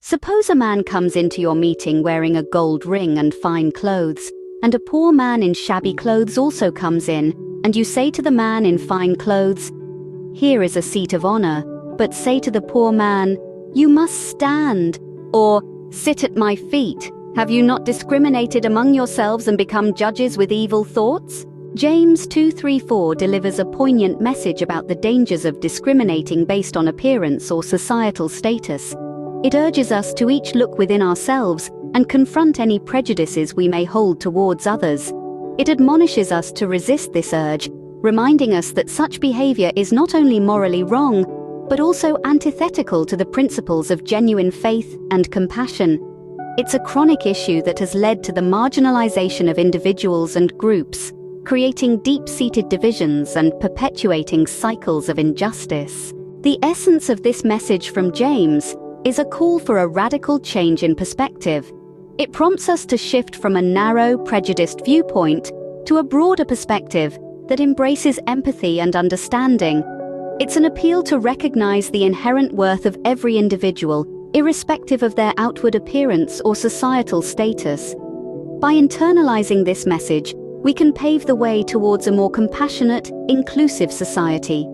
Suppose a man comes into your meeting wearing a gold ring and fine clothes, and a poor man in shabby clothes also comes in, and you say to the man in fine clothes, "Here is a seat of honor," but say to the poor man, "You must stand," or "Sit at my feet. Have you not discriminated among yourselves and become judges with evil thoughts?" James 2:3-4 delivers a poignant message about the dangers of discriminating based on appearance or societal status. It urges us to each look within ourselves and confront any prejudices we may hold towards others. It admonishes us to resist this urge, reminding us that such behavior is not only morally wrong, but also antithetical to the principles of genuine faith and compassion. It's a chronic issue that has led to the marginalization of individuals and groups, creating deep-seated divisions and perpetuating cycles of injustice. The essence of this message from James is a call for a radical change in perspective. It prompts us to shift from a narrow, prejudiced viewpoint to a broader perspective that embraces empathy and understanding. It's an appeal to recognize the inherent worth of every individual, irrespective of their outward appearance or societal status. By internalizing this message, we can pave the way towards a more compassionate, inclusive society.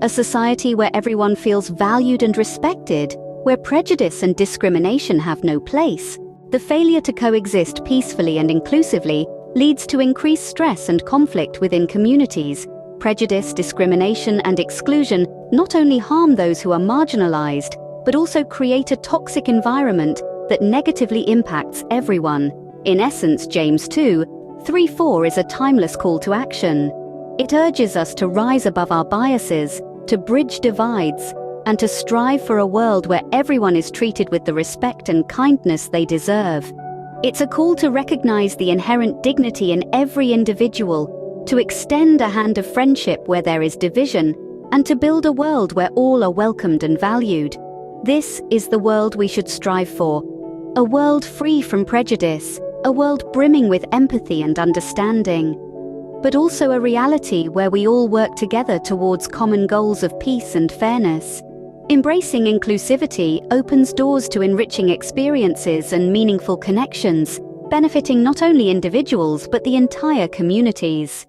A society where everyone feels valued and respected, where prejudice and discrimination have no place. The failure to coexist peacefully and inclusively leads to increased stress and conflict within communities. Prejudice, discrimination, and exclusion not only harm those who are marginalized, but also create a toxic environment that negatively impacts everyone. In essence, James 2:3-4 is a timeless call to action. It urges us to rise above our biases, to bridge divides, and to strive for a world where everyone is treated with the respect and kindness they deserve. It's a call to recognize the inherent dignity in every individual, to extend a hand of friendship where there is division, and to build a world where all are welcomed and valued. This is the world we should strive for. A world free from prejudice, a world brimming with empathy and understanding, but also a reality where we all work together towards common goals of peace and fairness. Embracing inclusivity opens doors to enriching experiences and meaningful connections, benefiting not only individuals but the entire communities.